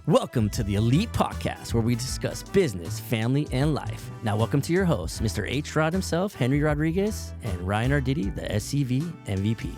Welcome to the Elite Podcast, where we discuss business, family, and life. Now, welcome to your hosts, Mr. H. Rod himself, Henry Rodriguez, and Ryan Arditty, the SCV MVP.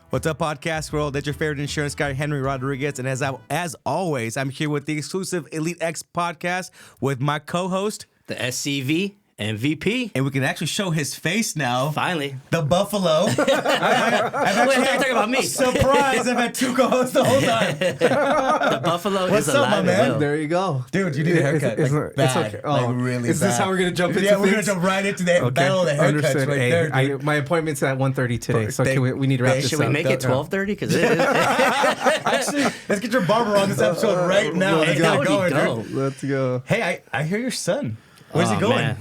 What's up, podcast world? That's your favorite insurance guy, Henry Rodriguez. And as always, I'm here with the exclusive Elite X podcast with my co-host, The SCV MVP. and we can actually show his face now. Finally. The Buffalo. Wait, you're talking about me. Surprise! I've had two co-hosts the whole time. The Buffalo What's is up, my alive man? and well. There you go. Dude, you need a haircut. It's bad. okay. Oh, really is bad. this how we're going to jump into Yeah, we're going to things? jump right into the battle of the haircuts Understood. right Hey, there. Dude. my appointment's at 1:30 today, so we need to wrap this Should we up. make it 12:30? Because it is. Actually, let's get your barber on this episode right now. Let's Hey, go. get it going, That would dude. be dope. Let's go. Hey, I hear your son. Where's he Oh, going? man.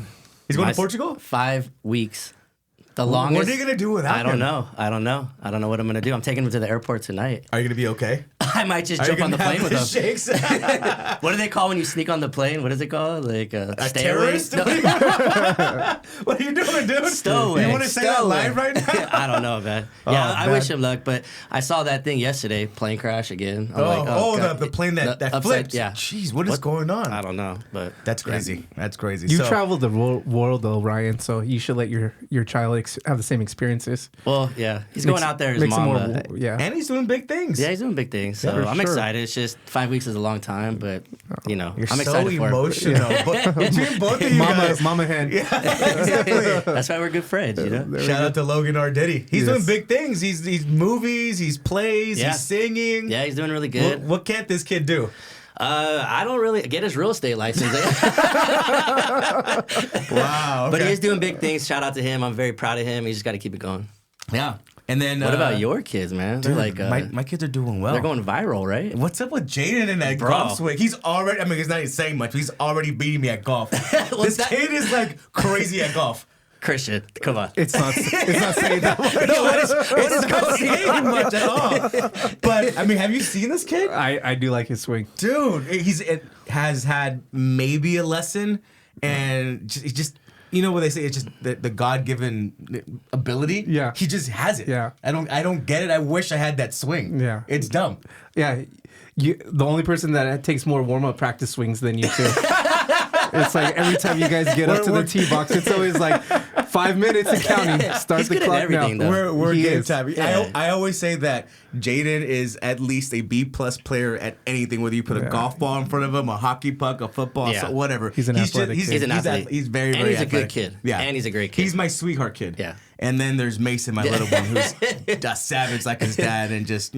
He's going to Portugal? 5 weeks. The longest. What are you going to do without him? I don't know what I'm going to do. I'm taking him to the airport tonight. Are you going to be okay? I might just Are you jump on the gonna plane have with him. the shakes? What do they call when you sneak on the plane? What is it called? Like A stowaway? terrorist? No. What are you doing, dude? Stowaway. You want to say that live right now? I don't know, man. Oh, Yeah, I man. wish him luck, but I saw that thing yesterday, plane crash again. I'm like, God. The plane that upside- flipped. Yeah. Jeez, what is going on? I don't know, but That's crazy. That's crazy. You So- traveled the world, though, Ryan, so you should let your child have the same experiences. Well, yeah, he's going out there. His Makes it mom. more, yeah. And he's doing big things. Yeah, he's doing big things. So Yeah, for I'm sure. excited. It's just 5 weeks is a long time, but You're I'm so excited for emotional. But between both of you guys. Mama hen. Yeah, exactly. it. That's why we're good friends, you know? Shout out to Logan Arditty. He's Yes. doing big things. He's movies, he's plays, Yeah. he's singing. Yeah, he's doing really good. What can't this kid do? I don't really get his real estate license. Wow. But he is doing big things. Shout out to him. I'm very proud of him. He just got to keep it going. Yeah. And then What about your kids, man? They're Dude, like, my kids are doing well. they're going viral, right? What's up with Jaden and that Bro. golf swing? He's already, he's not even saying much, but he's already beating me at golf. This kid is like crazy at golf. Christian, come on. It's not saying that. It's not saying much at all. But, have you seen this kid? I do like his swing. Dude, it has had maybe a lesson, and he just, you know what they say, it's just the God-given ability. Yeah. He just has it. Yeah. I don't get it. I wish I had that swing. Yeah. It's dumb. Yeah, the only person that takes more warm-up practice swings than you two. It's like every time you guys get up to the tee box, it's always like 5 minutes and counting. Start He's the good at clock everything, now. though. We're He game is. time. Yeah. I always say that Jaden is at least a B+ player at anything, whether you put a golf ball in front of him, a hockey puck, a football, Yeah. so whatever. He's an athletic kid. He's an athlete. He's very, And very he's a good athletic. kid. Yeah. And he's a great kid. He's my sweetheart kid. Yeah. And then there's Mason, my little one, who's a savage like his dad, and just,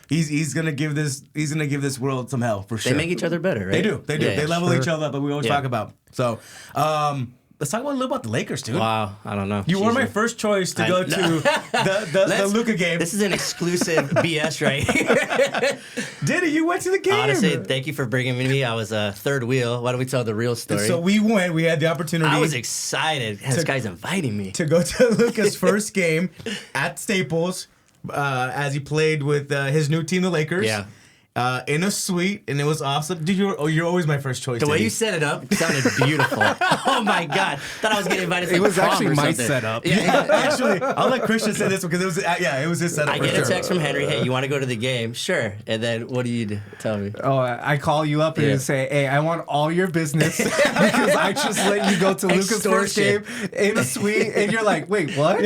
he's gonna give this world some hell for sure. They make each other better, right? They do. Yeah, They level sure. each other up, but we always Yeah. talk about. So, let's talk a little about the Lakers, dude. Wow, I don't know. You were my Jesus. first choice to I- go to the Luka game. This is an exclusive BS right here. Did it? You went to the game. Honestly, thank you for bringing me. I was third wheel. Why don't we tell the real story? So we went. We had the opportunity. I was excited. This guy's inviting me. to go to Luka's first game at Staples as he played with his new team, the Lakers. Yeah. In a suite, and it was awesome. Dude, you're always my first choice. The way Eddie. you set it up sounded beautiful. Oh my God. Thought I was getting invited to It was prom actually or my something. setup. Yeah. Actually, I'll let Christian say this one because it was his setup. I for get sure. a text from Henry, hey, you want to go to the game? Sure. And then what do you do? Tell me. Oh, I call you up Yeah. and say, hey, I want all your business because I just let you go to Luka's first game Extortion. in a suite. And you're like, wait, what?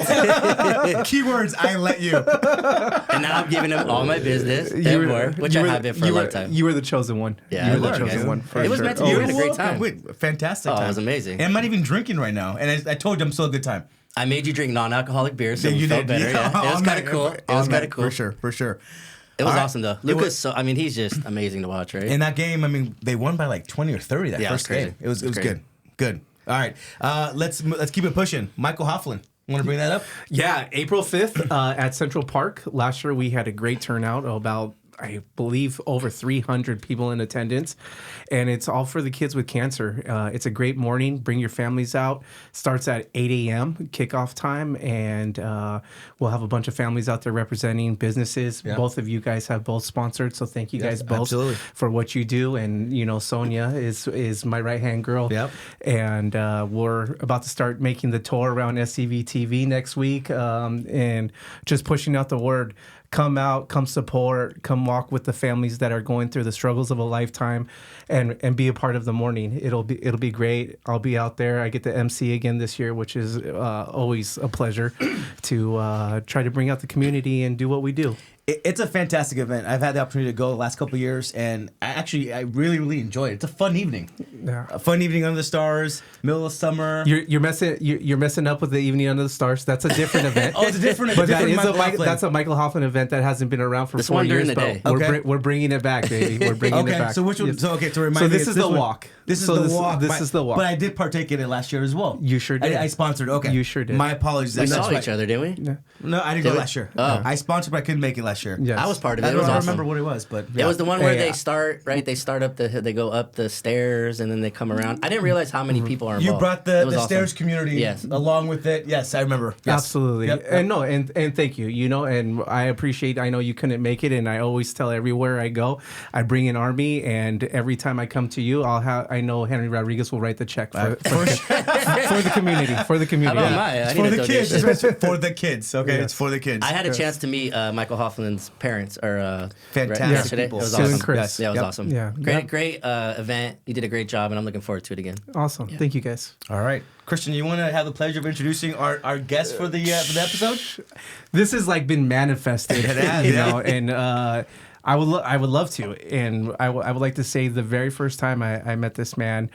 Keywords, I let you. And now I'm giving him all my business and more, which I have been for a long time. You were the chosen one. Yeah, you I were the was, chosen guys. one. For It was sure. meant to be. Oh, We had a great time. Wait, fantastic Oh, it time. was amazing. And I'm not even drinking right now. And I told you I'm still a good time. I made you drink non-alcoholic beer, so Yeah, we you felt did. better. Yeah. It was kind of cool. It was kind of cool. For sure. It was All right. awesome, though. It Lucas, was- he's just amazing to watch, right? In that game, they won by like 20 or 30 that Yeah, it was first crazy. game. It was Crazy. good. All right, let's keep it pushing. Michael Hoefflin, want to bring that up? Yeah, April 5th at Central Park. Last year we had a great turnout, about I believe over 300 people in attendance, and it's all for the kids with cancer. It's a great morning. Bring your families out. Starts at 8 a.m. kickoff time, and we'll have a bunch of families out there representing businesses. Yeah. Both of you guys have both sponsored, so thank you guys both absolutely. for what you do. And Sonia is my right hand girl. Yep. And we're about to start making the tour around SCV TV next week, and just pushing out the word. come out, come support, come walk with the families that are going through the struggles of a lifetime, and be a part of the morning. It'll be great. I'll be out there. I get to MC again this year, which is always a pleasure to try to bring out the community and do what we do. It's a fantastic event. I've had the opportunity to go the last couple of years, and I really, really enjoyed it. It's a fun evening. Yeah. A fun evening under the stars, middle of summer. You're messing up with the Evening Under the Stars. That's a different event. Oh, it's a different. But different that's a Michael Hoefflin event that hasn't been around for This 4 one during years. the day. But Okay. we're bringing it back, baby. We're bringing it back. So which one? Yes. So to remind So me, this it's is the one. walk. This is So the walk. This is the walk. But I did partake in it last year as well. You sure did. I sponsored. Okay, You sure did. My apologies. We That's saw right. each other, didn't we? Yeah. No, I didn't Did go we? last year. Oh. I sponsored, but I couldn't make it last year. Yes. I was part of it. I It was don't awesome. remember what it was, but It was the one where Yeah. they start, right? They start up they go up the stairs and then they come around. I didn't realize how many people are involved. You brought It the was awesome. stairs community Yes. along with it. Yes, I remember. Yes. Absolutely. Yep, yep. And no, and thank you. You know, and I appreciate, I know you couldn't make it, and I always tell everywhere I go, I bring an army, and every time I come to you, I know Henry Rodriguez will write the check for the community. For the community. How about mine? I It's need for a the kids. donation. It's for the kids. Okay, Yes. it's for the kids. I had a chance to meet Michael Hoefflin's parents Fantastic yesterday. people. It was Sue and awesome. Chris. Yeah, it was Yep. awesome. Yeah. Great event. You did a great job, and I'm looking forward to it again. Awesome. Thank you, guys. All right, Christian, you want to have the pleasure of introducing our guest for the episode? This has like been manifested, It has, you yeah. know, and I would love to, and I would like to say the very first time I met this man,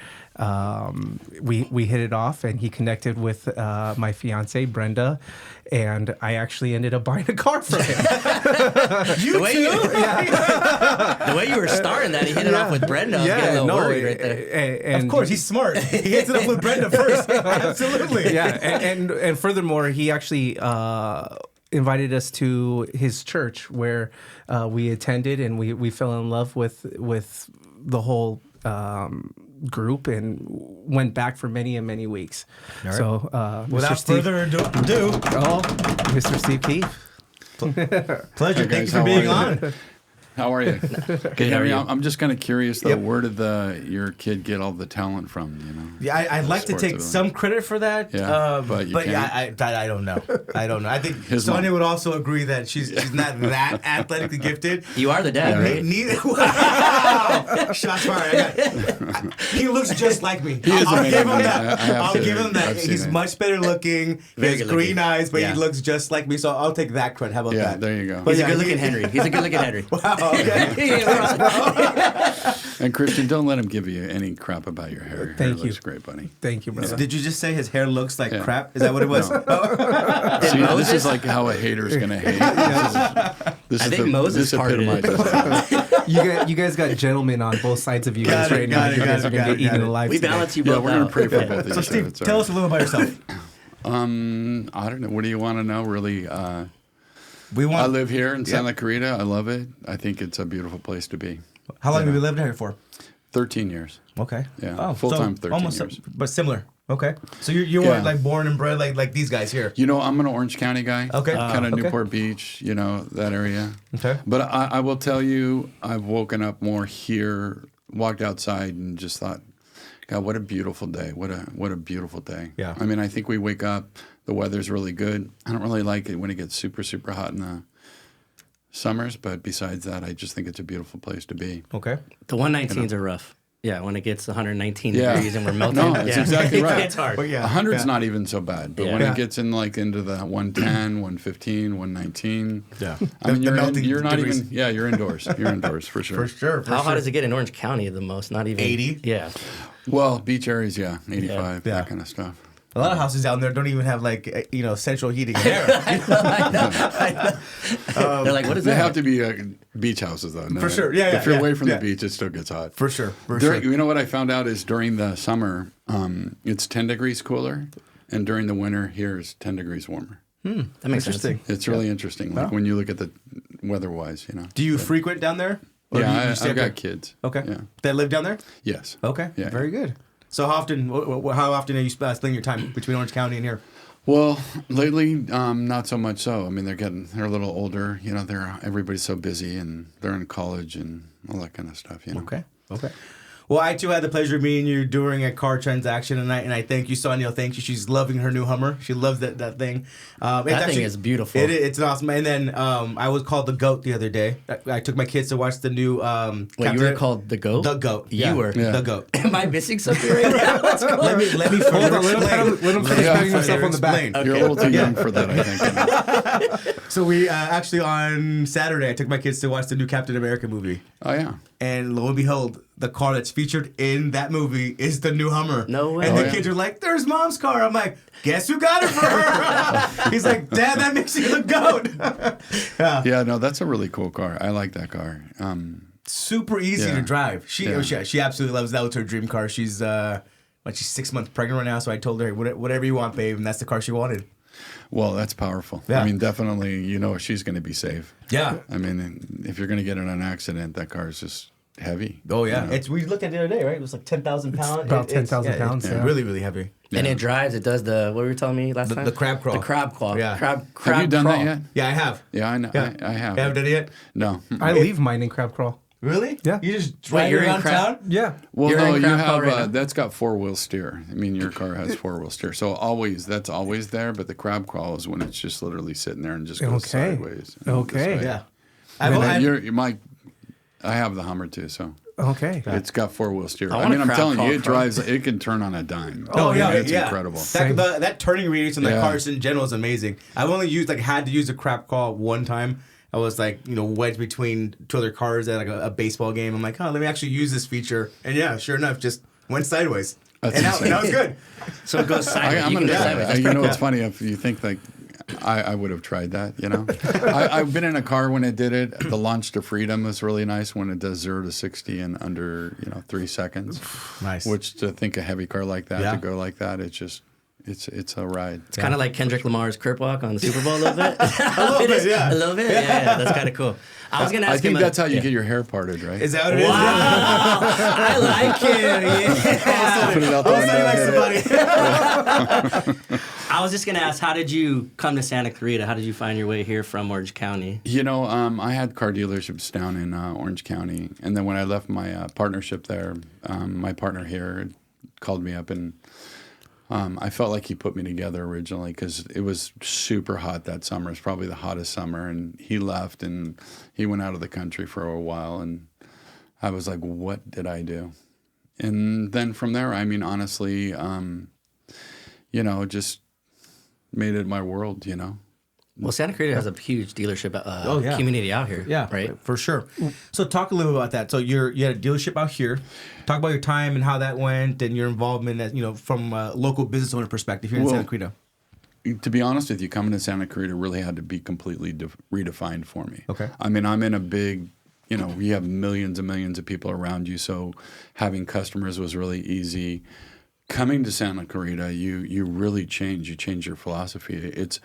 we hit it off, and he connected with my fiance Brenda, and I actually ended up buying a car from him. The way you were starting that, he hit it off with Brenda. I was getting a little worried right there. And Of course, he's smart. He hits it up with Brenda first. Absolutely. yeah, and furthermore, he actually invited us to his church where we attended, and we fell in love with the whole group, and went back for many and many weeks. All right. So Without further ado, Mr. Steve Keefe. pleasure. Hey, Thank guys, you for how being are you? on. How are you? Good, how are you? I'm just kind of curious though. Yep. Where did your kid get all the talent from? You know. Yeah, I'd like to Sports take event. some credit for that. Yeah, but you yeah, can't. I don't know. I don't know. I think His Sonia mom. would also agree that she's not that athletically gifted. You are the dad, Yeah. right? Neither. Wow! Shots fired. He looks just like me. He is I'll amazing. give him that. I have I'll seen give it. him that. I've seen He's it. much better looking. He Very has good green looking. eyes, but Yeah. he looks just like me. So I'll take that credit. How about Yeah, that? there you go. But He's yeah, a good looking Henry. He's a good looking Henry. Wow. Okay. And Christian, don't let him give you any crap about your hair. Your hair Thank you. looks great, buddy. Thank you, brother. Did you just say his hair looks like Yeah. crap? Is that what it was? No. Did See, Moses? this is like how a hater's gonna hate. This I is think Moses this parted it. epitomizes. You guys got gentlemen on both sides of you guys right now. You guys are going to get eaten alive. We today. balance you Yeah, both we're gonna out. pray for both of you. So Steve, It's all tell right. us a little about yourself. I don't know. What do you want to know? Really, We want. I live here in Santa Clarita. I love it. I think it's a beautiful place to be. How long have you lived here for? 13 years. Okay. Yeah, full-time 13 almost, years. but similar. Okay. So you Yeah. weren't like born and bred like these guys here. You know, I'm an Orange County guy. Okay. Kind of Okay. Newport Beach, you know, that area. Okay. But I will tell you, I've woken up more here, walked outside and just thought, God, what a beautiful day. What a beautiful day. Yeah. I mean, I think we wake up, the weather's really good. I don't really like it when it gets super, super hot in the summers. But besides that, I just think it's a beautiful place to be. Okay. The 119s are rough. Yeah, when it gets 119 Yeah. degrees and we're melting. No, that's yeah. exactly right. It's hard. But yeah. 100's not even so bad, but Yeah. when Yeah. it gets in like into the 110, 115, 119, Yeah. I mean, The melting you're not degrees. even, yeah, you're indoors. You're indoors for sure. For sure. How hot does it get in Orange County the most? Not even 80? Yeah. Well, beach areas, yeah, 85, Yeah. that kind of stuff. A lot of houses down there don't even have like central heating and air. They're like, what is They that? have to be beach houses, though. No, For sure. Yeah, If you're yeah, away from yeah. the beach, it still gets hot. For sure. For During, sure. You know what I found out is during the summer, it's 10 degrees cooler, and during the winter, here is 10 degrees warmer. That makes Interesting. sense. It's really interesting, like when you look at the weather-wise, you know. Do you frequent down there? Or do you Yeah, stay I've up there? got kids. Okay. Yeah. That live down there? Yes. Okay. Yeah. Very good. So how often are you spending your time between Orange County and here? Well, lately, not so much so. I mean, they're a little older. You know, everybody's so busy, and they're in college and all that kind of stuff. You know. Okay. Okay. Well, I too had the pleasure of meeting you during a car transaction, and I thank you, Sonia. Thank you. She's loving her new Hummer. She loves that thing. That thing is beautiful. It's awesome. And then I was called the GOAT the other day. I took my kids to watch the new. Wait, you were called the GOAT? The GOAT. You were the GOAT. Am I missing something right now? What's going on? Let me further explain. Let him finish patting himself on the back. Okay. You're a little too young for that, I think. So we actually on Saturday, I took my kids to watch the new Captain America movie. Oh, yeah. And lo and behold, the car that's featured in that movie is the new Hummer. No way. And the yeah. kids are like, "There's Mom's car." I'm like, "Guess who got it for her?" He's like, "Dad, that makes you the GOAT." Yeah, no, that's a really cool car. I like that car. Super easy Yeah. to drive. She Yeah. she absolutely loves that. Was her dream car. She's 6 months pregnant right now. So I told her, "Whatever you want, babe," and that's the car she wanted. Well, that's powerful. Yeah. I mean, definitely, she's going to be safe. Yeah. I mean, if you're going to get in an accident, that car is just heavy. Oh yeah. You know? We looked at it the other day, right? It was like 10,000 pounds. about 10,000 pounds, It's yeah. really, really heavy. And it drives. It does what were you telling me last time? The crab crawl. The crab crawl. Yeah. Crab Have you done crawl. that yet? Yeah, I have. Yeah, I know. Yeah. I have. You haven't done it yet? No. I leave mine in crab crawl. Really? Yeah. You just Wait, drive you're in around crab- town? Yeah. Well, You're no, in you crab crawl have right now? that's got 4-wheel steer. I mean, your car has 4-wheel steer, so that's always there. But the crab crawl is when it's just literally sitting there and just goes Okay. sideways. and Okay. this way. Yeah. I have the Hummer too, so Okay. it's got 4-wheel steer. I I want mean, a I'm crab telling crawl you, it from- drives. It can turn on a dime. Oh yeah, it's yeah. incredible. That turning radius in the Yeah. cars in general is amazing. I've only had to use a crab crawl one time. I was wedged between two other cars at a baseball game. I'm like, let me actually use this feature. And yeah, sure enough, just went sideways. That's And insane. that was good. So it goes sideways. I'm You can going go to try sideways. it. That's You know, pretty it's funny if you think I would have tried that. I've been in a car when it did it. The launch to freedom was really nice when it does 0 to 60 in under 3 seconds. Nice. Which to think a heavy car like that Yeah. to go like that, it's just it's a ride. It's kind of like Kendrick Lamar's Crip Walk on the Super Bowl a little bit. A little bit, yeah. A little bit? Yeah, that's kind of cool. I was going to ask I think him. that's how you get your hair parted, right? Is that what it is? Wow. I like him. Yeah. Put it out the Oh, sounding window, like hit it. somebody. I was just going to ask, how did you come to Santa Clarita? How did you find your way here from Orange County? I had car dealerships down in Orange County, and then when I left my partnership there, my partner here called me up, and I felt like he put me together originally because it was super hot that summer. It's probably the hottest summer, and he left, and he went out of the country for a while, and I was like, what did I do? And then from there, I mean, honestly, just made it my world, Well, Santa Clarita has a huge dealership yeah. community out here. Yeah, Right? for sure. So talk a little bit about that. So you had a dealership out here. Talk about your time and how that went, and your involvement as from a local business owner perspective here in Santa Clarita. To be honest with you, coming to Santa Clarita really had to be completely redefined for me. Okay. I mean, I'm in a big, we have millions and millions of people around you, so having customers was really easy. Coming to Santa Clarita, you really change. You change your philosophy. It's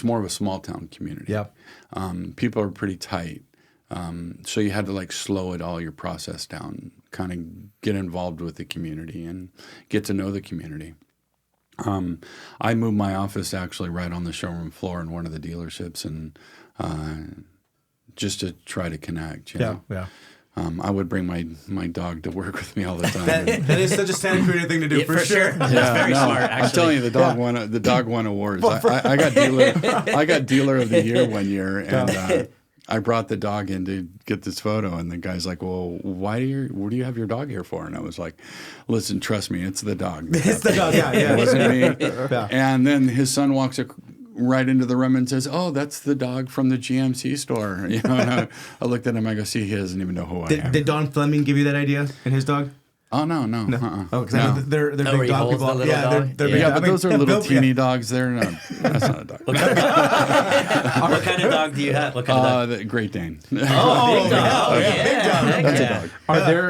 more of a small town community. Yeah. People are pretty tight. So you had to slow it all your process down, kind of get involved with the community and get to know the community. I moved my office actually right on the showroom floor in one of the dealerships, and just to try to connect. You know? Yeah. I would bring my dog to work with me all the time. That is such a Santa Clarita thing to do, Yeah, for sure. That's very smart, actually. I'm telling you, the dog won awards. I got dealer of the year one year, and I brought the dog in to get this photo, and the guy's like, "Well, what do you have your dog here for?" And I was like, "Listen, trust me, it's the dog. It's the dog, yeah. It wasn't me." Yeah. And then his son walks right into the room and says, "Oh, that's the dog from the GMC store." And I looked at him. I go, "See, he doesn't even know who I am." Did Don Fleming give you that idea and his dog? Oh no. Oh, because they're where big he dog holds people. the little dog? They're Yeah. big Yeah, dog. but I mean, those are little Bill- teeny dogs. They're not. That's not a dog. What kind of dog do you have? What kind of dog? The Great Dane. Oh, big dog. yeah, Yeah, big dog. heck That's yeah. a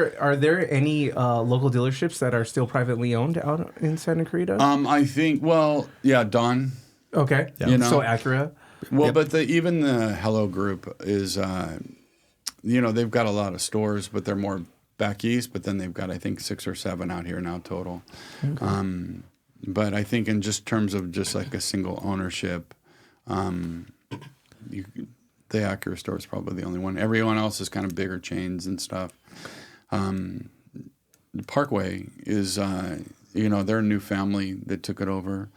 dog. Are there any local dealerships that are still privately owned out in Santa Clarita? I think. Well, yeah, Don. Okay. You know. So Acura. Well, but even the Hello Group is, they've got a lot of stores, but they're more back east. But then they've got, I think, 6 or 7 out here now total. Okay. But I think in just terms of just like a single ownership, the Acura store is probably the only one. Everyone else is kind of bigger chains and stuff. Parkway is, they're a new family that took it over.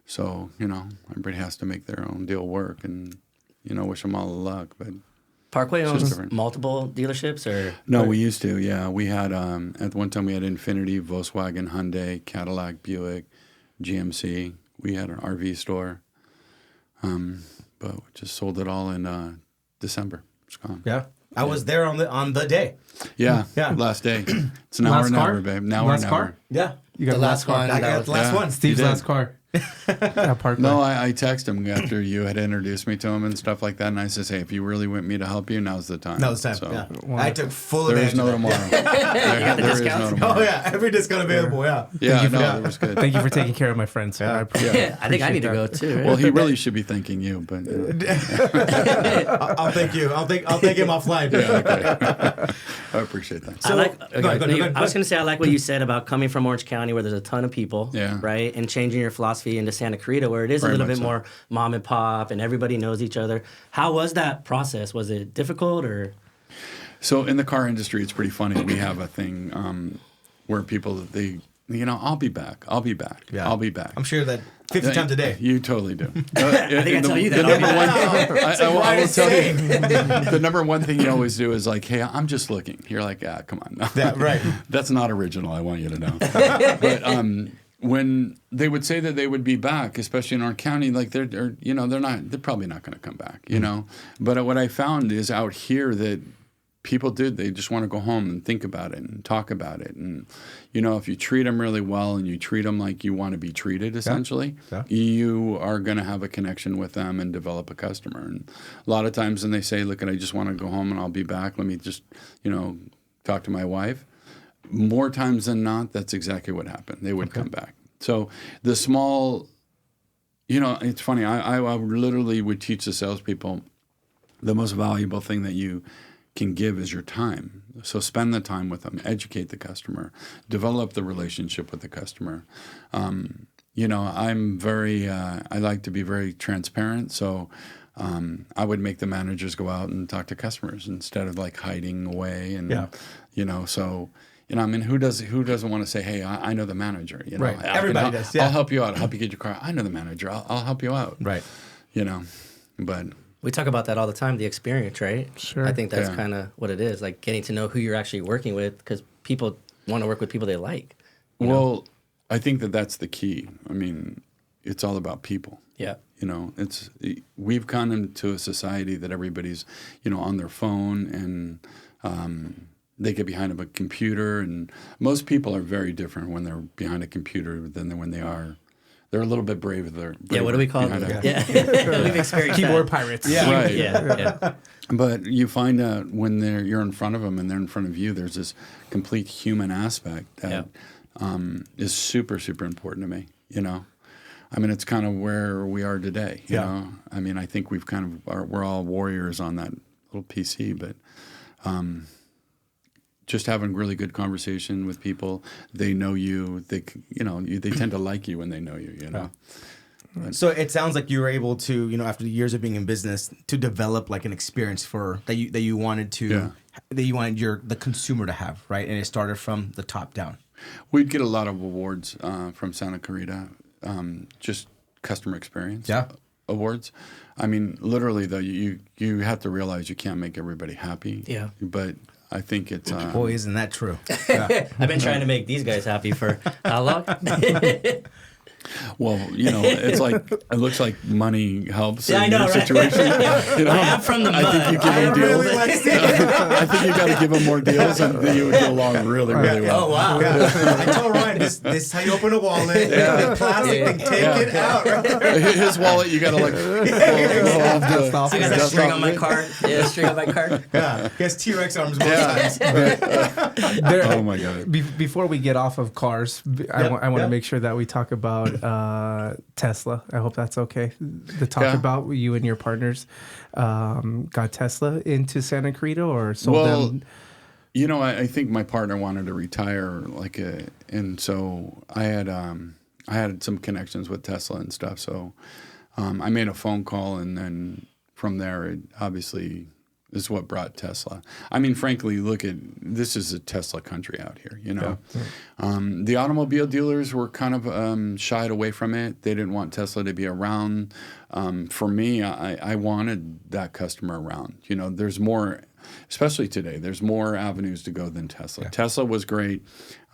So, everybody has to make their own deal work and, wish them all the luck. But Parkway owns different. multiple dealerships, or no, we used to. Yeah, we had at one time we had Infiniti, Volkswagen, Hyundai, Cadillac, Buick, GMC. We had an RV store, but we just sold it all in December. It's gone. Yeah. I was there on the day. Yeah, Yeah. last day. It's now Last or car? never, babe. Now Last or car? never. Yeah. You got the last one. I got the last one. Steve's You did. last car. At Parkway. No, I texted him after you had introduced me to him and stuff like that, and I said, "Hey, if you really want me to help you, now's the time." That was time. So, Yeah. Wow. I took full there advantage is no of that. tomorrow. There is no discounts? tomorrow. Oh yeah, every discount available. Yeah. Yeah, you for no, that. it was good. Thank you for taking care of my friends. Yeah. I appreciate yeah, I think I need to go that. too. Right? Well, he really should be thanking you, but I'll thank you. I'll thank him offline. I appreciate that. I like. go ahead, go ahead. I was going to say I like what you said about coming from Orange County, where there's a ton of people, Yeah. right, and changing your philosophy into Santa Clarita, where it is Very a little much bit so. more mom and pop, and everybody knows each other. How was that process? Was it difficult, or? So in the car industry, it's pretty funny. We have a thing where people I'll be back. I'll be back. Yeah. I'll be back. I'm sure that 50 times a day. You totally do. I think I tell you that. The number one, I will It's tell like, you, the number one thing you always do is like, "Hey, I'm just looking." You're like, "Ah, come on." No. Yeah, right. That's not original. I want you to know. But when they would say that they would be back, especially in our county, like they're probably not going to come back, But what I found is out here that people they just want to go home and think about it and talk about it. And, if you treat them really well and you treat them like you want to be treated, essentially, Yeah. you are going to have a connection with them and develop a customer. And a lot of times when they say, "Look, I just want to go home and I'll be back. Let me just, talk to my wife." More times than not, that's exactly what happened. They would come back. So the small, it's funny. I literally would teach the salespeople the most valuable thing that you can give is your time. So spend the time with them, educate the customer, develop the relationship with the customer. I'm very, I like to be very transparent. So I would make the managers go out and talk to customers instead of like hiding away. And, so... who doesn't want to say, "Hey, I know the manager." Right. Everybody does. Yeah. I'll help you out. I'll help you get your car. I know the manager. I'll help you out. Right. But We talk about that all the time, the experience, right? Sure. I think that's Yeah. kind of what it is, like getting to know who you're actually working with, because people want to work with people they like. well, I think that's the key. I mean, it's all about people. Yeah. We've gone into a society that everybody's, on their phone and they get behind a computer, and most people are very different when they're behind a computer than when they're a little bit braver. Yeah, what do we call it? behind Yeah. We've experienced Keyboard that. pirates. Yeah. Right. Yeah. But you find out when you're in front of them and they're in front of you, there's this complete human aspect that is super, super important to me, I mean, it's kind of where we are today, you know? I mean, I think we've we're all warriors on that little PC, but just having really good conversation with people, they know you, they tend to like you when they know you, So it sounds like you were able to, after the years of being in business, to develop like an experience that you wanted the consumer to have, right? And it started from the top down. We'd get a lot of awards from Santa Clarita, just customer experience awards. I mean, literally though, you have to realize you can't make everybody happy. Yeah. But I think it's Boy, isn't that true? I've been trying to make these guys happy for how long? well, it's like it looks like money helps Yeah, I in know, your right? situation. I am from the mud. I think you give them deals. really like Steve. I think you got to give them more deals, and then you would get along really, really well. Oh, wow. I told Ryan, this is how you open a wallet. The plastic thing, take it out. Right? His wallet, you got to like Dust off. I got that dust string off on my it. card. Yeah, string on my card. Yeah, he has T-Rex arms both Yeah. sides. Oh my God. Before we get off of cars, I want to make sure that we talk about Tesla. I hope that's okay. To talk about you and your partners got Tesla into Santa Clarita or sold them. I think my partner wanted to retire, and so I had some connections with Tesla and stuff. So I made a phone call, and then from there, it obviously is what brought Tesla. I mean, frankly, look at this is a Tesla country out here. You know, the automobile dealers were kind of shied away from it. They didn't want Tesla to be around. For me, I wanted that customer around. You know, there's more. Especially today, there's more avenues to go than Tesla. Tesla was great.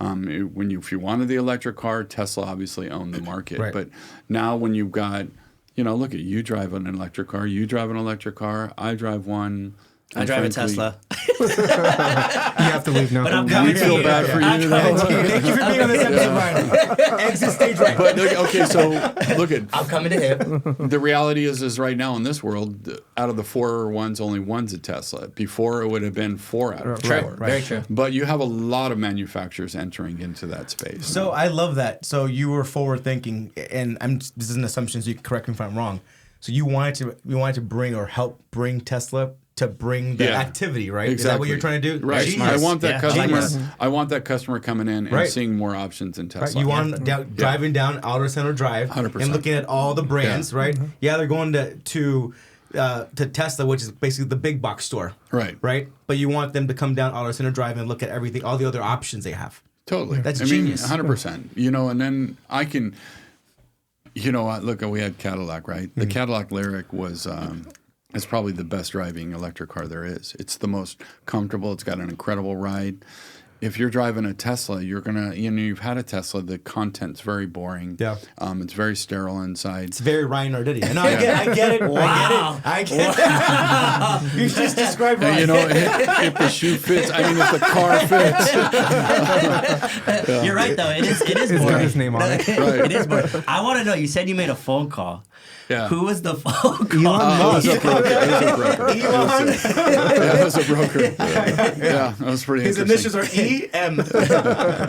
If you wanted the electric car, Tesla obviously owned the market. Right. But now when you've got, you know, look at you drive an electric car, you drive an electric car, I drive one. I drive a Tesla. You have to leave now. But I'm Do coming you to feel you. bad for you? though? Thank you for being on this episode, Ryan. Exit stage right. But okay, so look at I'm coming to him. the reality is right now in this world, out of the 4 ones, only one's a Tesla. Before it would have been 4 out of 4. True. Very true. But you have a lot of manufacturers entering into that space. So I love that. So you were forward thinking, and this is an assumption, so you can correct me if I'm wrong. So you wanted to bring or help bring Tesla to bring the activity, right? Exactly. Is that what you're trying to do? Right. Genius. I want that customer. Genius. I want that customer coming in and seeing more options in Tesla. Right. You want driving down Auto Center Drive 100%. and looking at all the brands, right? Yeah, they're going to Tesla, which is basically the big box store, Right. Right. But you want them to come down Auto Center Drive and look at everything, all the other options they have. Totally. That's I genius. mean, 100%. You know, and then I can, you know, look, we had Cadillac, right? The Cadillac Lyric was. It's probably the best driving electric car there is. It's the most comfortable. It's got an incredible ride. If you're driving a Tesla, you're gonna, you know, you've had a Tesla. The content's very boring. Yeah. It's very sterile inside. It's very Ryan Arditty. I know. I get it. Wow. I get it. You just described Ryan. You know, if the shoe fits, I mean, if the car fits. You're right, though. It is It's boring. got his name on it. Right. It is boring. I want to know. You said you made a phone call. Yeah. Who was the phone call? Elon It was Musk. a broker. It was a broker. Yeah, that was pretty His interesting. initials are EM.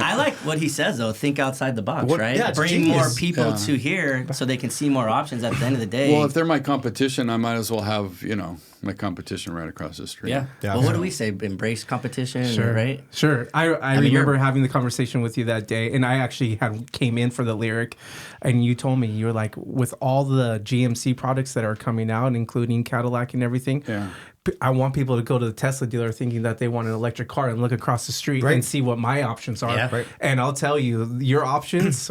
I like what he says, though. Think outside the box, right? yeah, it's Bring genius. more people to here so they can see more options at the end of the day. Well, if they're my competition, I might as well have, you know, my competition right across the street. yeah. Well, what do we say? Embrace competition, right? Sure. I mean, remember you're- having the conversation with you that day, and I actually came in for the Lyric, and you told me, you were like, with all the GMC products that are coming out, including Cadillac and everything, I want people to go to the Tesla dealer thinking that they want an electric car and look across the street and see what my options are. Yeah. Right. And I'll tell you, your options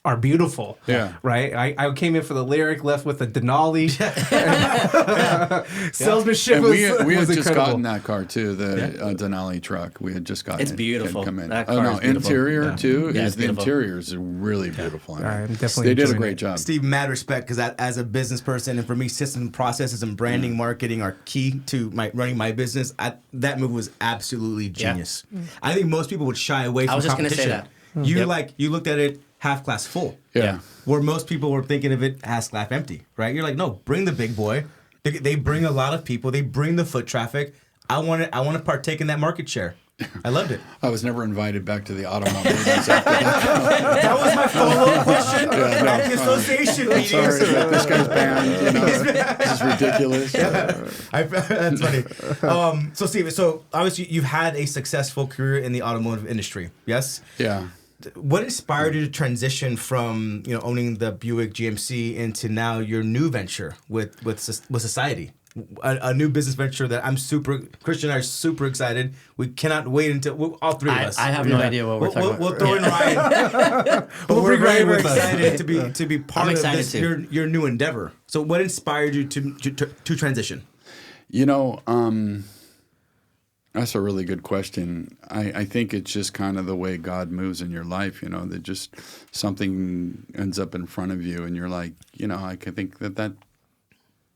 are beautiful. Yeah. Right? I came in for the Lyric, left with a Denali. Salesmanship And was, we had was just incredible. gotten that car too, the Denali truck. We had just gotten It's it. beautiful. It had come in. That Oh car no, is beautiful. interior too. Yeah, Is it's the beautiful. interior is really beautiful. in it. I'm definitely They did a enjoying great it. job. Steve, mad respect, because as a business person, and for me, system processes and branding, marketing are key to running my business. That move was absolutely genius. I think most people would shy away from was just gonna say competition. that. You looked at it half glass full. Yeah. Where most people were thinking of it half glass empty, right? You're like, no, bring the big boy. They bring a lot of people. They bring the foot traffic. I want to partake in that market share. I loved it. I was never invited back to the automotive meetings after That was my follow-up question at the association meetings. Sorry, this guy's banned. You know, this is ridiculous. That's funny. So Steve, so obviously you've had a successful career in the automotive industry. Yes. Yeah. What inspired you to transition from owning the Buick GMC into now your new venture with Society, a new business venture that Christian and I are super excited. We cannot wait until all three of us. I have no idea what we're talking about. We'll throw in Ryan. But we're very excited to be part of excited this too. your new endeavor. So what inspired you to transition? You know, that's a really good question. I think it's just kind of the way God moves in your life, that just something ends up in front of you and you're like, I could think that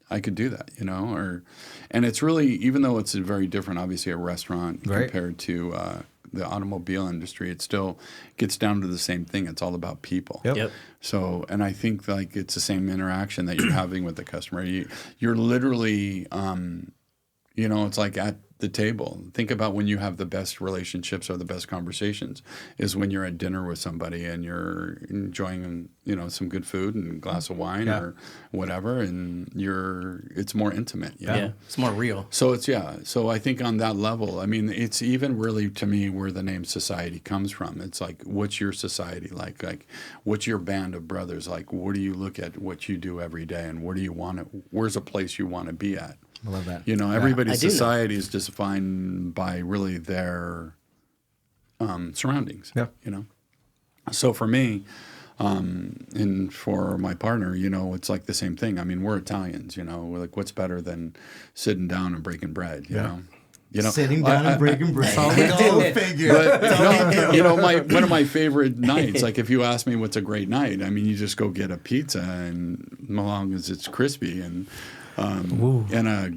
I could do that, and it's really, even though it's a very different, obviously a restaurant compared to the automobile industry, it still gets down to the same thing. It's all about people. Yep. So, and I think like it's the same interaction that you're having with the customer. You're literally, it's like at the table. Think about when you have the best relationships or the best conversations is when you're at dinner with somebody and you're enjoying, some good food and a glass of wine or whatever, and it's more intimate. Yeah, it's more real. So so I think on that level, I mean, it's even really to me where the name Society comes from. It's like, what's your society like? Like, what's your band of brothers like? What do you look at what you do every day, and where do you want to? Where's a place you want to be at? I love that. You know, everybody's I do know. society is defined by really their surroundings. Yeah. You know, so for me, and for my partner, you know, it's like the same thing. I mean, we're Italians. You know, we're like, what's better than sitting down and breaking bread? You know. You know, Sitting down and breaking bread. Go figure. But you know, one of my favorite nights. Like, if you ask me what's a great night, I mean, you just go get a pizza, and as long as it's crispy and a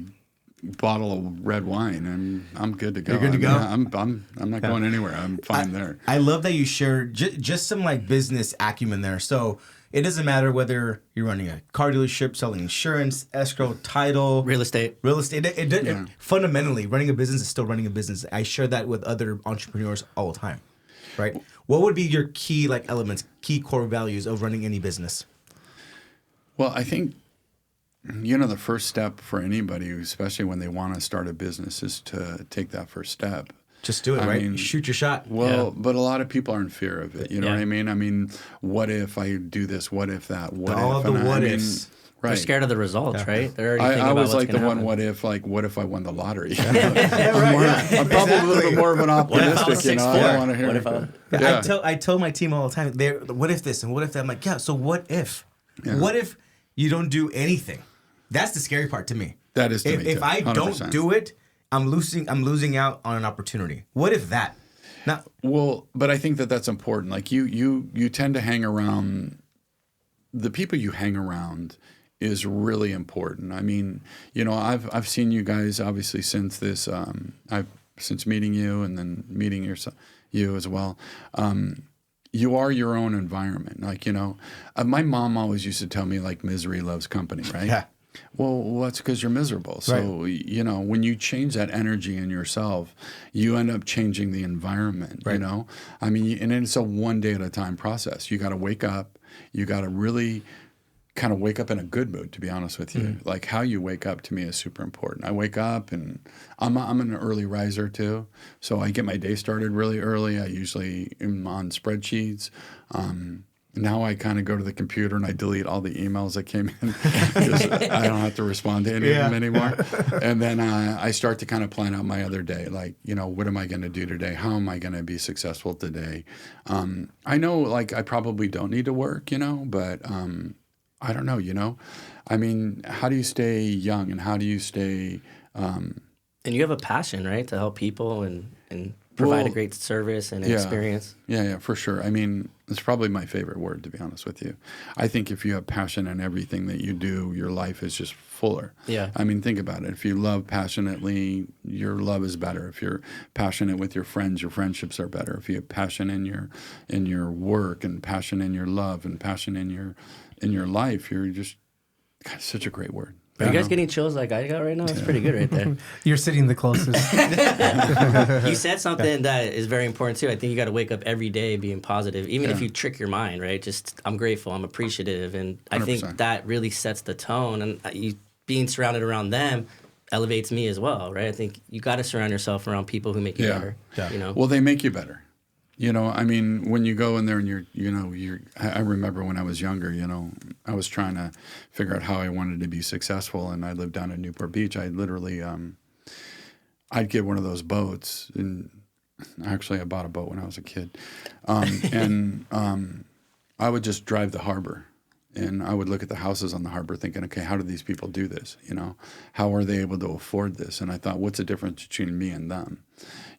bottle of red wine, and I'm good to go. You're good to go? I'm not going anywhere. I'm fine there. I love that you share just some like business acumen there. So it doesn't matter whether you're running a car dealership, selling insurance, escrow, title, Real estate. Fundamentally, running a business is still running a business. I share that with other entrepreneurs all the time, right? What would be your key like elements, key core values of running any business? Well, I think, you know, the first step for anybody, especially when they want to start a business, is to take that first step. Just do it, I right? mean, Shoot your shot. Well, but a lot of people are in fear of it. You know Yeah. what I mean? I mean, what if I do this? What if that? What All if? the And what I mean, ifs. right. They're scared of the results, right? They're already thinking I about was what's like the gonna one, happen. what if I won the lottery? Right, I'm probably a little bit more of an What if I was optimistic, you know. I 6'4"? don't want to hear What if I- Yeah. I tell my team all the time, what if this and what if that? I'm like, yeah, so what if? Yeah. What if you don't do anything? That's the scary part to me. That is to me, If too, I 100%. don't do it, I'm losing out on an opportunity. What if that? Now, Well, but I think that's important. Like you tend to hang around, the people you hang around is really important. I mean, you know, I've seen you guys obviously since this, since meeting you and then meeting you as well. You are your own environment. Like, you know, my mom always used to tell me like misery loves company, right? Yeah. Well, that's because you're miserable. So, you know, when you change that energy in yourself, you end up changing the environment, you know? I mean, and it's a one day at a time process. You got to wake up. You got to really kind of wake up in a good mood, to be honest with you. Like how you wake up to me is super important. I wake up and I'm an early riser too. So I get my day started really early. I usually am on spreadsheets. Now I kind of go to the computer and I delete all the emails that came in because I don't have to respond to any of them anymore. And then I start to kind of plan out my other day. Like, you know, what am I going to do today? How am I going to be successful today? I know, like, I probably don't need to work, you know, but I don't know, you know. I mean, how do you stay young and how do you stay... And you have a passion, right, to help people and provide a great service and experience. Yeah, for sure. I mean, it's probably my favorite word, to be honest with you. I think if you have passion in everything that you do, your life is just fuller. Yeah. I mean, think about it. If you love passionately, your love is better. If you're passionate with your friends, your friendships are better. If you have passion in your work and passion in your love and passion in your life, you're just such a great word. Are you guys getting chills like I got right now? It's pretty good right there. You're sitting the closest. You said something that is very important too. I think you got to wake up every day being positive, even if you trick your mind, right? Just, I'm grateful, I'm appreciative. And I 100%. think that really sets the tone. And you being surrounded around them elevates me as well, right? I think you got to surround yourself around people who make you better. You know? Well, they make you better. You know, I mean, when you go in there and I remember when I was younger, you know, I was trying to figure out how I wanted to be successful, and I lived down in Newport Beach. I literally, I'd get one of those boats, and actually I bought a boat when I was a kid, and I would just drive the harbor, and I would look at the houses on the harbor thinking, okay, how do these people do this? You know, how are they able to afford this? And I thought, what's the difference between me and them?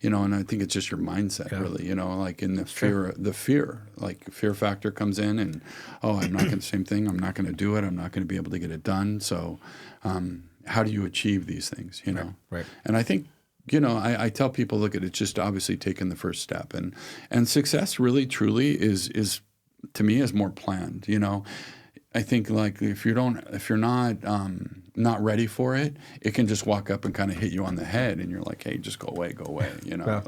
You know, and I think it's just your mindset, really. You know, like in the fear factor comes in, and I'm not going to same thing. I'm not going to do it. I'm not going to be able to get it done. So, how do you achieve these things? You know, right. And I think, you know, I tell people, look at it, just obviously taking the first step, and success really, truly is to me is more planned. You know, I think like if you're not ready for it, it can just walk up and kind of hit you on the head, and you're like, hey, just go away, you know,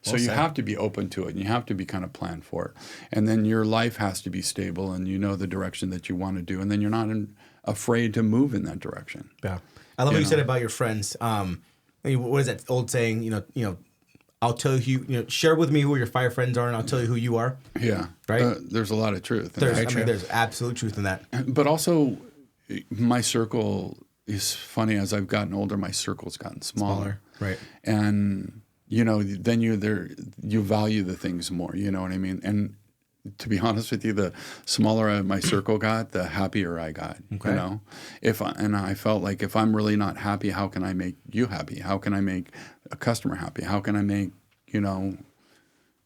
so you have to be open to it, and you have to be kind of planned for it, and then your life has to be stable, and you know the direction that you want to do, and then you're not afraid to move in that direction. Yeah, I love what you said about your friends. What is that old saying? You know, I'll tell you, share with me who your 5 friends are, and I'll tell you who you are. Yeah, right. There's a lot of truth. There's absolute truth in that. But also, my circle it's funny, as I've gotten older, my circle's gotten smaller. Right. And, then you value the things more, you know what I mean? And to be honest with you, the smaller my circle got, the happier I got, Okay. And I felt like if I'm really not happy, how can I make you happy? How can I make a customer happy? How can I make,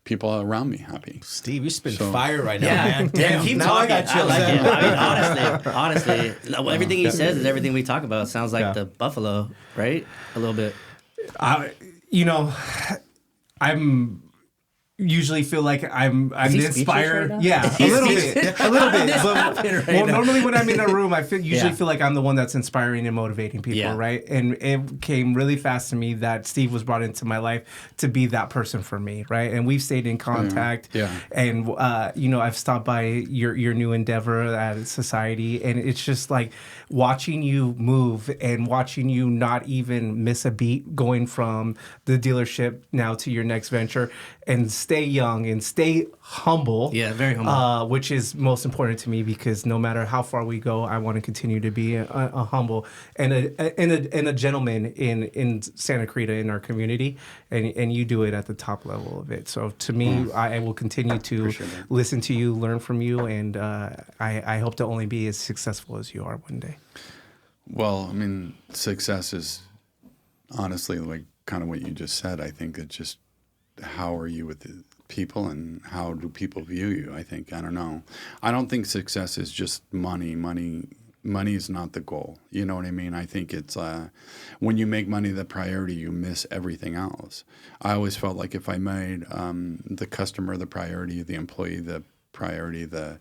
people around me happy? Steve, you spit fire right now, Yeah, man. damn, keep now talking. I got chills. like it. I mean, honestly, everything he says is everything we talk about. It sounds like the buffalo, right? A little bit. I'm usually feel like I'm he inspired. speechless right now? Yeah, a little bit. Happening right now. Normally when I'm in a room, I usually Yeah. feel like I'm the one that's inspiring and motivating people, Yeah. right? And it came really fast to me that Steve was brought into my life to be that person for me, right? And we've stayed in contact. Yeah. And I've stopped by your new endeavor at Society, and it's just like watching you move and watching you not even miss a beat, going from the dealership now to your next venture, and stay young and stay humble. Yeah, very humble. Which is most important to me, because no matter how far we go, I want to continue to be a humble and a gentleman in Santa Clarita, in our community, and you do it at the top level of it. So to me, I will continue to listen to you, learn from you, and I hope to only be as successful as you are one day. Well, I mean, success is honestly like kind of what you just said. I think it's just, how are you with the people and how do people view you? I don't know. I don't think success is just money. Money is not the goal. You know what I mean? I think it's when you make money the priority, you miss everything else. I always felt like if I made the customer the priority, the employee the priority, the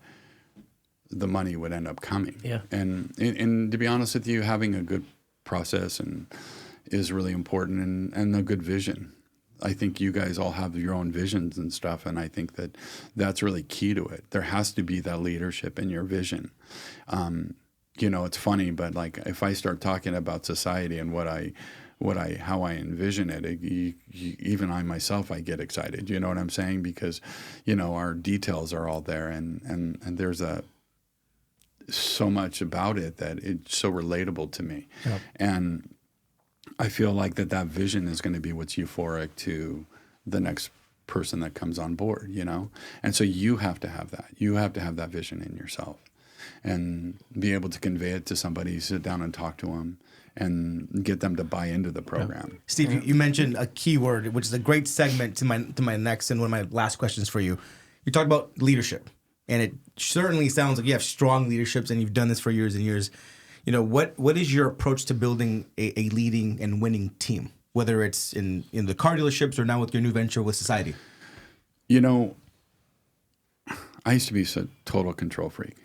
money would end up coming. Yeah. And to be honest with you, having a good process is really important, and a good vision. I think you guys all have your own visions and stuff, and I think that's really key to it. There has to be that leadership in your vision. It's funny, but like if I start talking about society and how I envision it, even I myself, I get excited. You know what I'm saying? Because, our details are all there, and there's so much about it that it's so relatable to me. Yep. And I feel like that vision is going to be what's euphoric to the next person that comes on board, And so you have to have that. You have to have that vision in yourself and be able to convey it to somebody, sit down and talk to them and get them to buy into the program. Yeah. Steve, you mentioned a key word, which is a great segment to my next and one of my last questions for you. You talked about leadership, and it certainly sounds like you have strong leaderships and you've done this for years and years. What is your approach to building a leading and winning team, whether it's in the car dealerships or now with your new venture with Society? I used to be a total control freak.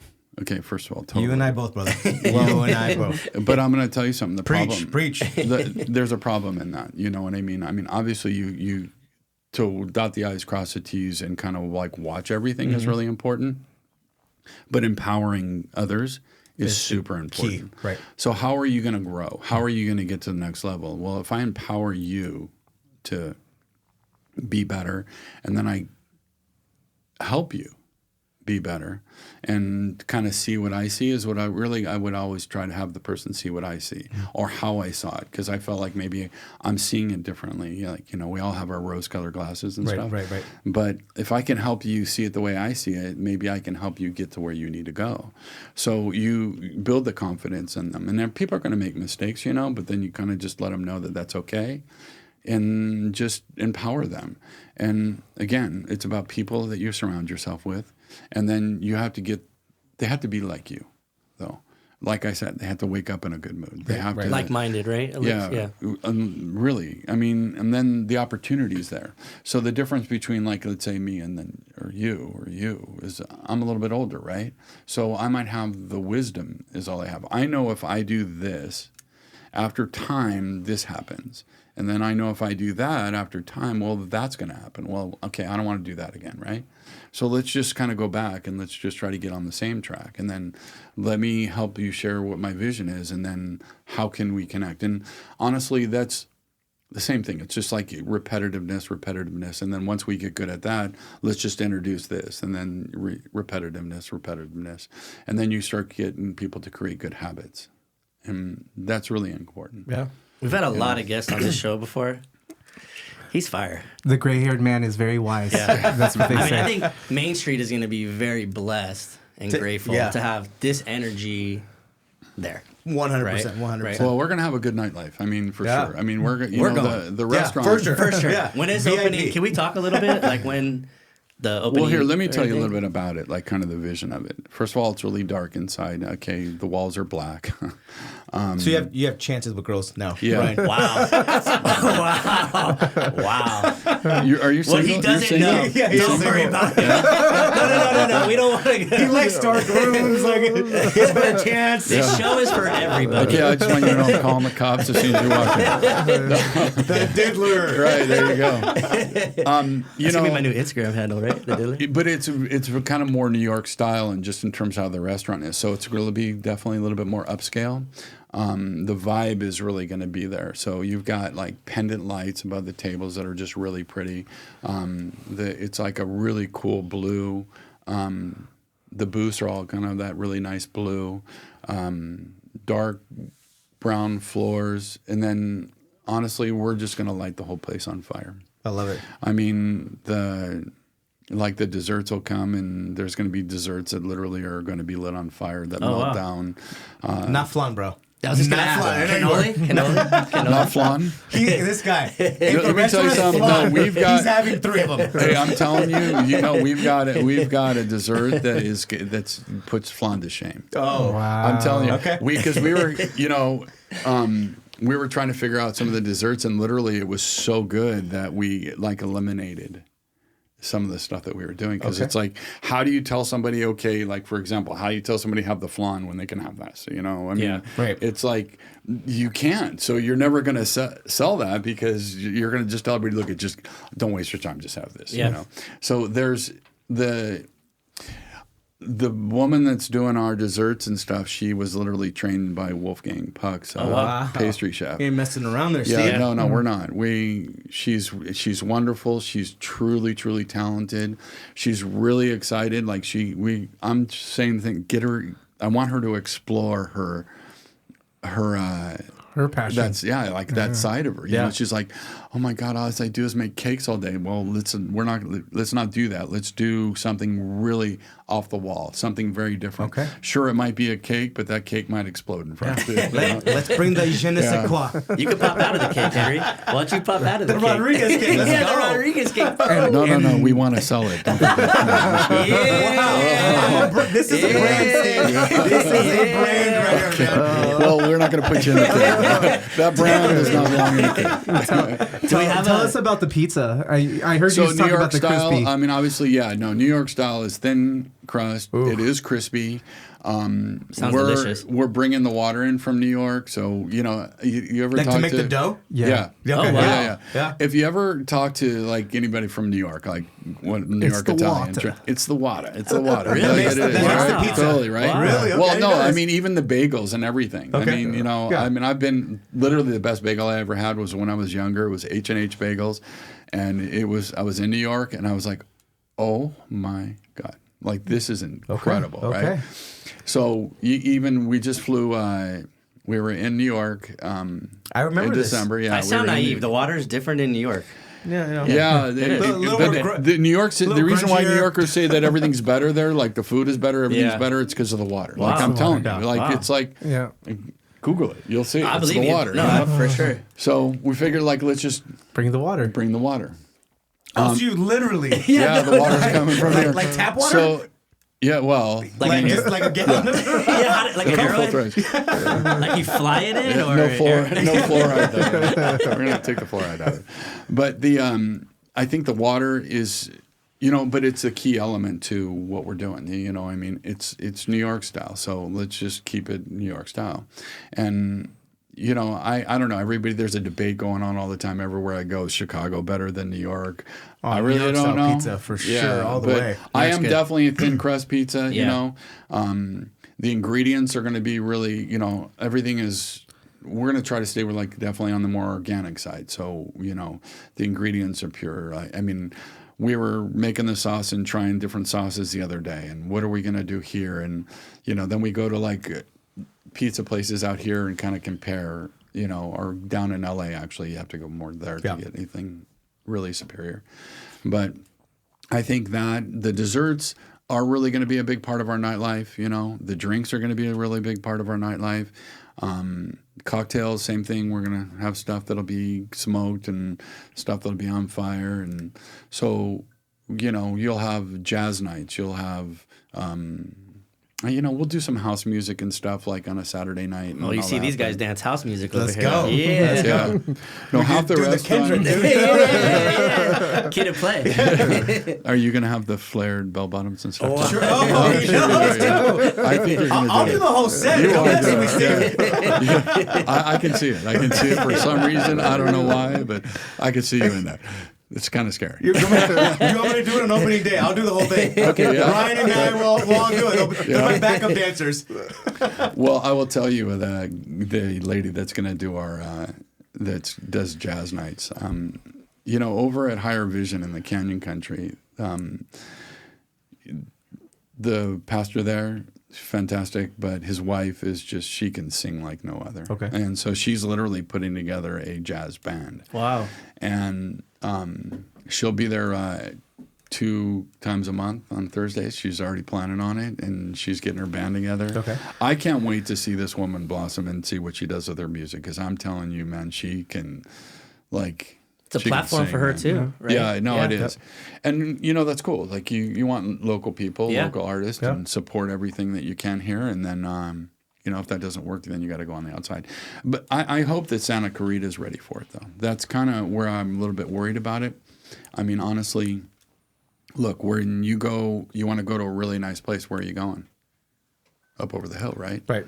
Okay, first of all, totally. You and I both, brother. You and I both. But I'm going to tell you something. Preach. There's a problem in that. You know what I mean? I mean, obviously, you to dot the I's, cross the T's, and kind of like watch everything is really important. But empowering others is super important. Key, right. So how are you going to grow? How are you going to get to the next level? Well, if I empower you to be better, and then I help you be better and kind of see what I see, is what I would always try to have the person see what I see or how I saw it, because I felt like maybe I'm seeing it differently. Like, we all have our rose-colored glasses and stuff. Right. But if I can help you see it the way I see it, maybe I can help you get to where you need to go. So you build the confidence in them. And then people are going to make mistakes, but then you kind of just let them know that that's okay and just empower them. And again, it's about people that you surround yourself with. And then they have to be like you, though. Like I said, they have to wake up in a good mood. They have to like-minded, right? Yeah. Really. I mean, and then the opportunity is there. So the difference between, like, let's say me and then or you is I'm a little bit older, right? So I might have the wisdom is all I have. I know if I do this, after time, this happens. And then I know if I do that after time, well, that's going to happen. Well, okay, I don't want to do that again, right? So let's just kind of go back and let's just try to get on the same track. And then let me help you share what my vision is, and then how can we connect? And honestly, that's the same thing. It's just like repetitiveness. And then once we get good at that, let's just introduce this, and then repetitiveness. And then you start getting people to create good habits. And that's really important. Yeah. We've had a lot of guests on this show before. He's fire. The gray-haired man is very wise. Yeah. That's what they say. I think Main Street is going to be very blessed and grateful to have this energy there. 100%. Right. 100%. Well, we're gonna have a good nightlife. I mean, for Yeah. sure. I mean, we're going. The Yeah, restaurant. for sure. For sure. Yeah. When it's VIP. opening, can we talk a little bit? Like when the opening. Well, here, let me or tell you a little anything? bit about it, like kind of the vision of it. First of all, it's really dark inside. Okay, the walls are black. So you have chances with girls now. Yeah. Right? Wow. Wow. Are you single? What he You're doesn't single? know. Yeah, he's Don't worry single. about it. No. We don't want to He likes dark rooms. Like, he has a better chance. This show is for everybody. Okay, I just want you to know I'm calling the cops as soon as you walk in. The diddler. Right, there you go. You That's gonna be know, my new Instagram handle, right? The Diddler? but it's kind of more New York style, and just in terms of how the restaurant is. So it's going to be definitely a little bit more upscale. The vibe is really going to be there. So you've got like pendant lights above the tables that are just really pretty. It's like a really cool blue. The booths are all kind of that really nice blue, dark brown floors, and then honestly, we're just going to light the whole place on fire. I love it. I mean, the desserts will come, and there's going to be desserts that literally are going to be lit on fire that melt wow. down. Not flan, bro. I was just gonna Not ask. flan. Cannoli? Not flan. This guy. Let me tell you something. No, we've got. He's having 3 of them. Hey, I'm telling you, we've got a dessert that's puts flan to shame. Oh, Wow. I'm telling you, Okay. because we were, we were trying to figure out some of the desserts, and literally it was so good that we like eliminated some of the stuff that we were doing, because it's like, how do you tell somebody, okay, like for example, how do you tell somebody to have the flan when they can have this? I mean, Yeah. Right. It's like you can't. So you're never going to sell that, because you're going to just tell everybody, look, just don't waste your time, just have this. Yeah. So there's the woman that's doing our desserts and stuff. She was literally trained by Wolfgang Puck's wow. pastry chef. You ain't messing around there, Yeah, Steve. no, we're not. She's wonderful. She's truly, truly talented. She's really excited. Like I'm saying, get her. I want her to explore her passion. That side of her. You know, she's like, oh my God, all I do is make cakes all day. Well, let's not do that. Let's do something really off the wall, something very different. Okay. Sure, it might be a cake, but that cake might explode in front of you. Let's bring the je ne sais quoi. You can pop out of the cake, Henry. Why don't you pop out of the cake? Rodriguez cake. Let's Yeah, go. the Rodriguez cake. No. We want to sell it. Don't forget. Yeah. This is a brand, Steve. This is a brand right here, man. Well, we're not going to put you in the cake. That brand does not belong in the cake. Do we have Tell us about the pizza. I heard you So talk New about York the style, crispy. I mean, obviously, New York style is thin crust. It is crispy. Sounds delicious. We're bringing the water in from New York. So, you ever Like talk to make the dough? Yeah. Yeah, okay. okay. wow. Yeah. If you ever talk to like anybody from New York, like what New It's York the Italian, water. it's the water. It's the water. Really? It is. That makes the pizza. Totally, right? Wow. Really? Okay, Well, no, nice. I mean, even the bagels and everything. Okay. I mean, Yeah. I mean, I've been literally the best bagel I ever had was when I was younger. It was H&H Bagels. And I was in New York, and I was like, oh my God. Like, this is incredible, Okay. right? So we just flew, we were in New York I remember in this. December. Yeah, I sound we were in naive. The water is different in New York. Yeah. Yeah, A little bit the New York. The little reason why grungier. New Yorkers say that everything's better there, like the food is better, everything's Yeah. better, it's because of the water. Wow. Like I'm It's the telling water, you, yeah. like Wow. it's like Yeah. Google it, you'll see. I It's believe the you. water. No, you know? for sure. So we figured like let's just Bring the water. bring the water. Oh, so you literally. Yeah, the water's coming from here. Like tap water? So yeah, well, Like just like a gallon? Yeah, like a full heroin? throat. Like you fly it in? Or no fluoride. Though. We're gonna take the fluoride out of it. But I think the water is, but it's a key element to what we're doing. I mean, it's New York style, so let's just keep it New York style. And I don't know. Everybody, there's a debate going on all the time everywhere I go. Is Chicago better than New York? I New really York don't style know. pizza for sure, all the but way. I That's am good. definitely a thin crust pizza. Yeah. The ingredients are going to be really, everything is. We're going to try to stay with definitely on the more organic side. So the ingredients are pure. I mean, we were making the sauce and trying different sauces the other day, and what are we going to do here? And then we go to pizza places out here and kind of compare, you know, or down in LA, actually, you have to go more there to get anything really superior. But I think that the desserts are really going to be a big part of our nightlife. You know, the drinks are going to be a really big part of our nightlife. Cocktails, same thing. We're going to have stuff that'll be smoked and stuff that'll be on fire. And so, you know, you'll have jazz nights. You'll have, you know, we'll do some house music and stuff like on a Saturday night. Oh, you see these guys dance house music over Let's here. go. Yeah. Let's go. No, half the restaurant. Yeah. Kid at play. Are you going to have the flared bell bottoms and stuff? Oh, Sure. Let's do. I think you're going to I'll do the whole set. You Don't are mess with me, good. Steve. Yeah. I can see it. I can see it for some reason. I don't know why, but I can see you in that. It's kind of scary. You want me to do it on opening day? I'll do the whole thing. Okay, yeah. Ryan and I will all do it. They're my backup dancers. Well, I will tell you that the lady that's going to do our that does jazz nights. You know, over at Higher Vision in the Canyon Country, the pastor there, fantastic, but his wife is just, she can sing like no other. Okay. And so she's literally putting together a jazz band. Wow. And she'll be there 2 times a month on Thursdays. She's already planning on it, and she's getting her band together. Okay. I can't wait to see this woman blossom and see what she does with her music, because I'm telling you, man, she can, like... It's a she can platform sing, for her man. too, right? Yeah, no, it is. And, you know, that's cool. Like, you want local people, Yeah. local artists, and support everything that you can here. And then, you know, if that doesn't work, then you got to go on the outside. But I hope that Santa Clarita is ready for it, though. That's kind of where I'm a little bit worried about it. I mean, honestly, look, when you go, you want to go to a really nice place, where are you going? Up over the hill, right? Right.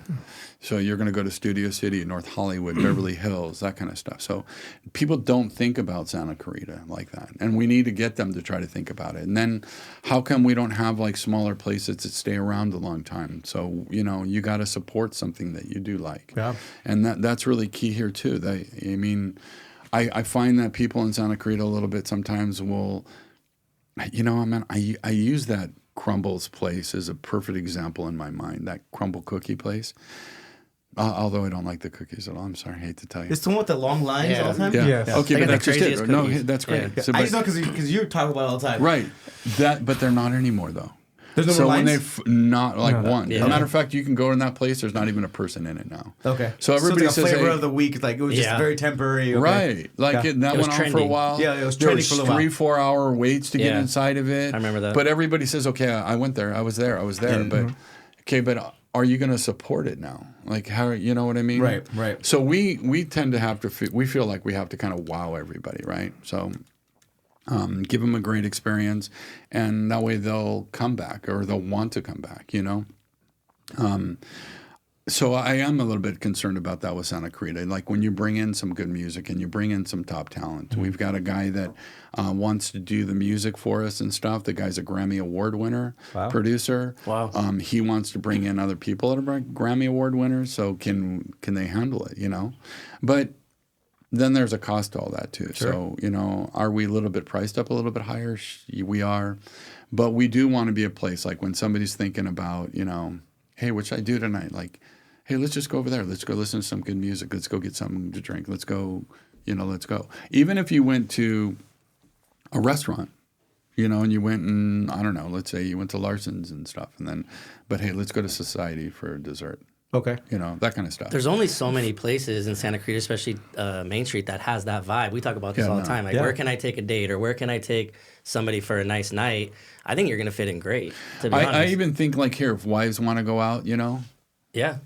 So you're going to go to Studio City, North Hollywood, Beverly Hills, that kind of stuff. So people don't think about Santa Clarita like that. And we need to get them to try to think about it. And then how come we don't have like smaller places that stay around a long time? So, you know, you got to support something that you do like. Yeah. And that's really key here too. I find that people in Santa Clarita a little bit sometimes will, you know, I use that Crumbles place is a perfect example in my mind, that crumble cookie place. Although I don't like the cookies at all. I'm sorry, I hate to tell you. It's the one with the long lines all the time? Yeah. Yeah. Okay, They but got that's the just craziest it. No, cookies. that's great. Yeah. So, I just know because you talk about it all the time. right. But they're not anymore, though. There's no so more when lines? they not like one. Yeah. As a matter of fact, you can go in that place. There's not even a person in it now. Okay. So everybody it's like a says, flavor hey, of the week. Like it was just Yeah. very temporary. Okay. right? Like Yeah. that It was went on for a trendy. while. Yeah, it was There trendy was for a little while. 3-4 hour waits to get Yeah. inside of it. I remember that. But everybody says, okay, I went there. I was there. But okay, but are you going to support it now? Like how, you know what I mean? Right, right. So we tend to have to, we feel like we have to kind of wow everybody, right? So give them a great experience, and that way they'll come back, or they'll want to come back, you know? So I am a little bit concerned about that with Santa Clarita. Like when you bring in some good music and you bring in some top talent. We've got a guy that wants to do the music for us and stuff. The guy's a Grammy Award winner, producer. Wow. He wants to bring in other people that are Grammy Award winners. So can they handle it, you know? But then there's a cost to all that too. Sure. So, you know, are we a little bit priced up a little bit higher? We are. But we do want to be a place like when somebody's thinking about, you know, hey, what should I do tonight? Like, hey, let's just go over there. Let's go listen to some good music. Let's go get something to drink. Let's go, you know, let's go. Even if you went to a restaurant, you know, and you went and, I don't know, let's say you went to Larson's and stuff. And then, but hey, let's go to Society for dessert. Okay. You know, that kind of stuff. There's only so many places in Santa Clarita, especially Main Street, that has that vibe. We talk about this all the time. Like, where can I take a date, or where can I take somebody for a nice night? I think you're going to fit in great, to be honest. I even think like here, if wives want to go out, you know. Yeah.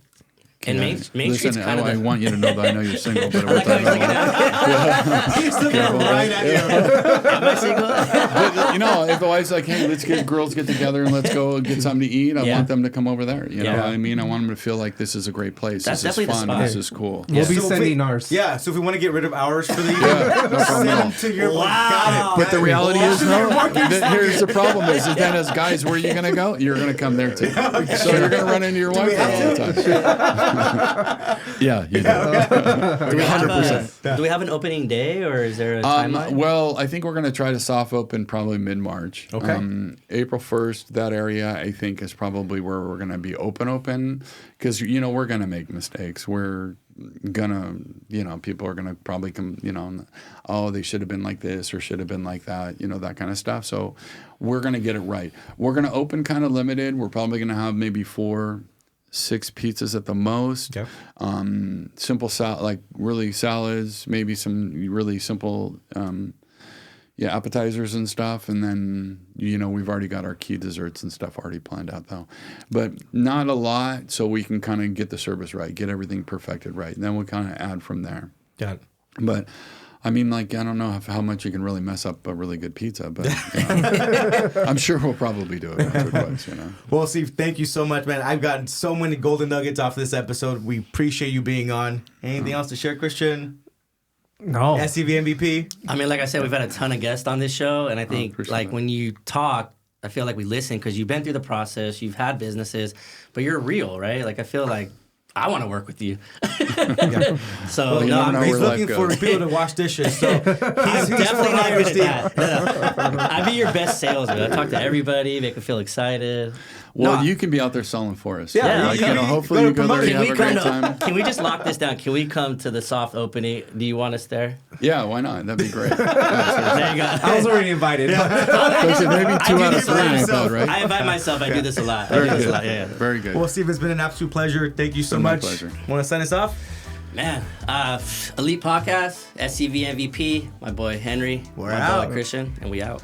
And Main Street's Listen, kind of I the... want you to know that I know you're single, but we're talking about He's looking right at you. Am I single? But, you know, if the wife's like, hey, let's get girls get together and let's go get something to eat, I want them to come over there. You know what I mean? I want them to feel like this is a great place. That's this is definitely the fun. spot. This is cool. We'll be So if sending we- ours. Yeah, so if we want to get rid of ours for the evening, no problem at all. send them to your got it. But the reality is, no. Marketing Here's the problem: is then as guys, where are you going to go? You're going to come there too. So you're going to run into your wife all the time. Yeah, you do. Do we have an opening day, or is there a timeline? Well, I think we're going to try to soft open probably mid-March. Okay. April 1st, that area I think is probably where we're going to be open, because we're going to make mistakes. We're gonna, people are gonna probably come, oh, they should have been like this or should have been like that, that kind of stuff. So we're gonna get it right. We're gonna open kind of limited. We're probably gonna have maybe 4-6 pizzas at the most. Okay. Simple like really salads, maybe some really simple appetizers and stuff, and then we've already got our key desserts and stuff already planned out though, but not a lot, so we can kind of get the service right, get everything perfected right, and then we'll kind of add from there. Got it. But I mean, I don't know how much you can really mess up a really good pizza, but I'm sure we'll probably do it once or twice. Well, Steve, thank you so much, man. I've gotten so many golden nuggets off this episode. We appreciate you being on. Anything else to share, Christian? No. SCV MVP? I mean, like I said, we've had a ton of guests on this show, and I think that. when you talk, I feel like we listen because you've been through the process, you've had businesses, but you're real, right? Like I feel like I want to work with you. So he's looking for people to wash dishes. So he's definitely not good at that. I'd be your best salesman. I talk to everybody, make them feel excited. Well, you can be out there selling for us. Yeah, hopefully you go there and have a great time. Can we just lock this down? Can we come to the soft opening? Do you want us there? Yeah, why not? That'd be great. There you go. I was already invited. Maybe 2 out of 3 ain't bad, right? I invite myself. I do this a lot. Very good. Very good. Well, Steve, it's been an absolute pleasure. Thank you so Been my much. pleasure. Want to sign us off? Man, Elite Podcast, SCV MVP, my boy Henry, We're my out. boy Christian, and we out.